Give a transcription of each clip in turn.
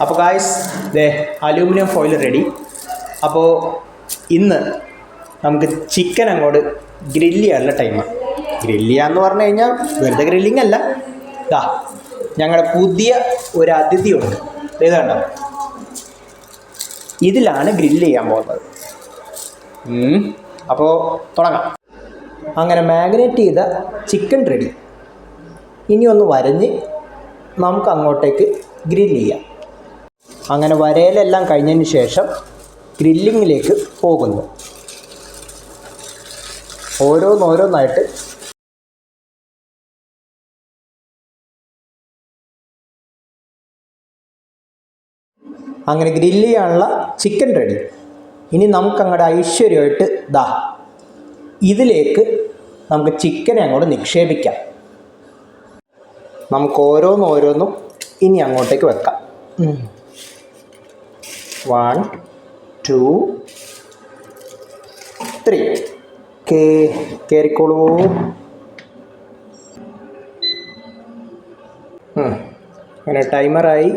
അപ്പോൾ ഗായ്സ് ദേ aluminium foil ready. അപ്പോൾ ഇന്ന് നമുക്ക് ചിക്കൻ അങ്ങോട്ട് ഗ്രില്ല് ചെയ്യാനുള്ള ടൈമാണ്. ഗ്രില്ല് ചെയ്യാന്ന് പറഞ്ഞു കഴിഞ്ഞാൽ വെറുതെ ഗ്രില്ലിംഗ് അല്ല. ദാ ഞങ്ങളുടെ പുതിയ ഒരു അതിഥിയുണ്ട്, ഇതുണ്ടോ, ഇതിലാണ് ഗ്രില്ല് ചെയ്യാൻ പോകുന്നത്. അപ്പോൾ തുടങ്ങാം. അങ്ങനെ മാഗ്നേറ്റ് ചെയ്ത ചിക്കൻ റെഡി. ഇനി ഒന്ന് വരഞ്ഞ് നമുക്ക് അങ്ങോട്ടേക്ക് ഗ്രില്ല് ചെയ്യാം. അങ്ങനെ വരയിലെല്ലാം കഴിഞ്ഞതിന് ശേഷം ഗ്രില്ലിങ്ങിലേക്ക് പോകുന്നു. ഓരോന്നോരോന്നായിട്ട് അങ്ങനെ ഗ്രില്ല് ചെയ്യാനുള്ള ചിക്കൻ റെഡി. ഇനി നമുക്ക് അങ്ങോട്ട് ഐശ്വര്യമായിട്ട് ദാ ഇതിലേക്ക് നമുക്ക് ചിക്കനെ അങ്ങോട്ട് നിക്ഷേപിക്കാം. നമുക്ക് ഓരോന്നോരോന്നും ഇനി അങ്ങോട്ടേക്ക് വെക്കാം. 1 2 3 കയറിക്കോളൂ. അങ്ങനെ ടൈമറായി.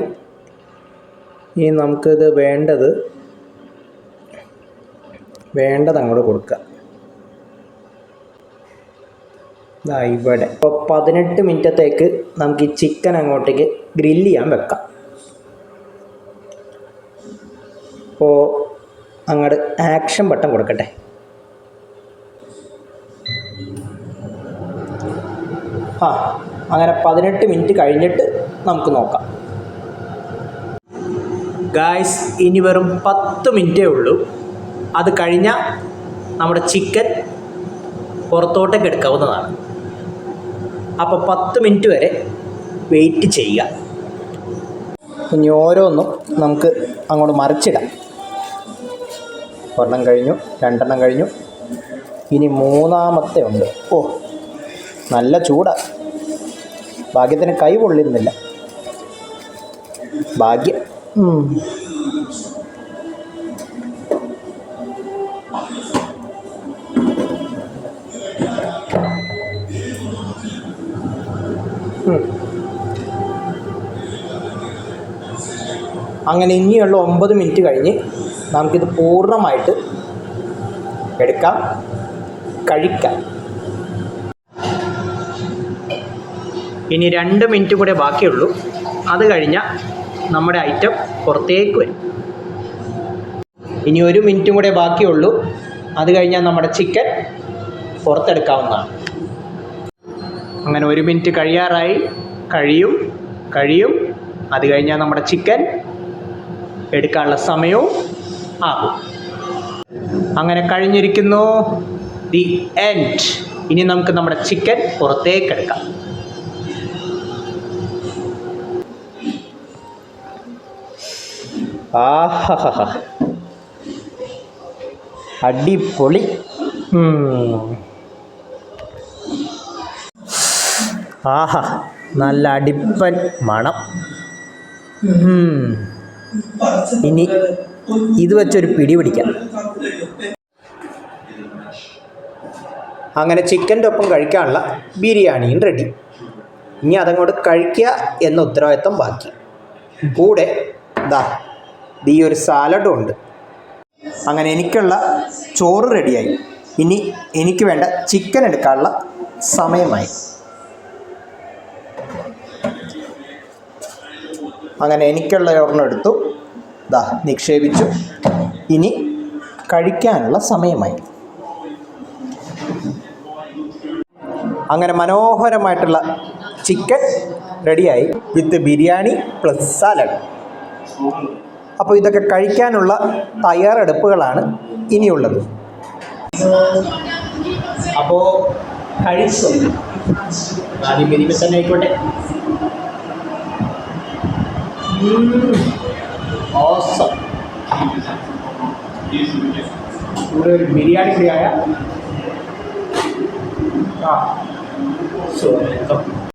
ഇനി നമുക്കിത് വേണ്ടത് അങ്ങോട്ട് കൊടുക്കുക. ഇവിടെ ഇപ്പോൾ 18 മിനിറ്റത്തേക്ക് നമുക്ക് ഈ ചിക്കൻ അങ്ങോട്ടേക്ക് ഗ്രില്ല് ചെയ്യാൻ വെക്കാം. അപ്പോൾ അങ്ങോട്ട് ആക്ഷൻ ബട്ടൺ കൊടുക്കട്ടെ. അങ്ങനെ 18 മിനിറ്റ് കഴിഞ്ഞിട്ട് നമുക്ക് നോക്കാം. ഗായ്സ് ഇനി വെറും 10 മിനിറ്റേ ഉള്ളൂ. അത് കഴിഞ്ഞാൽ നമ്മുടെ ചിക്കൻ പുറത്തോട്ടേക്ക് എടുക്കാവുന്നതാണ്. അപ്പോൾ 10 മിനിറ്റ് വരെ വെയിറ്റ് ചെയ്യുക. ഇനി ഓരോന്നും നമുക്ക് അങ്ങോട്ട് മറിച്ചിടാം. ഒരെണ്ണം കഴിഞ്ഞു, 2 കഴിഞ്ഞു, ഇനി 3ാമത്തെ ഉണ്ട്. നല്ല ചൂടാണ്. ഭാഗ്യത്തിന് കൈ പൊള്ളുന്നില്ല. ഭാഗ്യം. അങ്ങനെ ഇനിയുള്ള 9 മിനിറ്റ് കഴിഞ്ഞ് നമുക്കിത് പൂർണ്ണമായിട്ട് എടുക്കാം, കഴിക്കാം. ഇനി 2 മിനിറ്റ് കൂടെ ബാക്കിയുള്ളൂ. അത് കഴിഞ്ഞാൽ നമ്മുടെ ഐറ്റം പുറത്തേക്ക് വരും. ഇനി 1 മിനിറ്റും കൂടെ ബാക്കിയുള്ളൂ. അത് കഴിഞ്ഞാൽ നമ്മുടെ ചിക്കൻ പുറത്തെടുക്കാവുന്നതാണ്. അങ്ങനെ 1 മിനിറ്റ് കഴിയാറായി. കഴിയും. അത് കഴിഞ്ഞാൽ നമ്മുടെ ചിക്കൻ എടുക്കാനുള്ള സമയവും ആകും. അങ്ങനെ കഴിഞ്ഞിരിക്കുന്നു. The end. ഇനി നമുക്ക് നമ്മുടെ ചിക്കൻ പുറത്തേക്ക് എടുക്കാം. അടിപൊളി. നല്ല അടിപ്പൻ മണം. ഇനി ഇത് വെച്ചൊരു പിടി പിടിക്കാം. അങ്ങനെ ചിക്കൻ്റെ ഒപ്പം കഴിക്കാനുള്ള ബിരിയാണിയും റെഡി. ഇനി അതങ്ങോട്ട് കഴിക്കുക എന്ന ഉത്തരവാദിത്വം ബാക്കി. കൂടെ ഈ ഒരു സാലഡും ഉണ്ട്. അങ്ങനെ എനിക്കുള്ള ചോറ് റെഡിയായി. ഇനി എനിക്ക് വേണ്ട ചിക്കൻ എടുക്കാനുള്ള സമയമായി. അങ്ങനെ എനിക്കുള്ള ഒരെണ്ണം എടുത്തു, നിക്ഷേപിച്ചു. ഇനി കഴിക്കാനുള്ള സമയമായി. അങ്ങനെ മനോഹരമായിട്ടുള്ള ചിക്കൻ റെഡിയായി വിത്ത് ബിരിയാണി പ്ലസ് സാലഡ്. അപ്പോൾ ഇതൊക്കെ കഴിക്കാനുള്ള തയ്യാറെടുപ്പുകളാണ് ഇനിയുള്ളത്. അപ്പോൾ കഴിച്ചു. ആദ്യം ബിരിയാണി തന്നെ ആയിക്കോട്ടെ. ഓസം. ഇവിടെ ഒരു ബിരിയാണി കൂടിയായ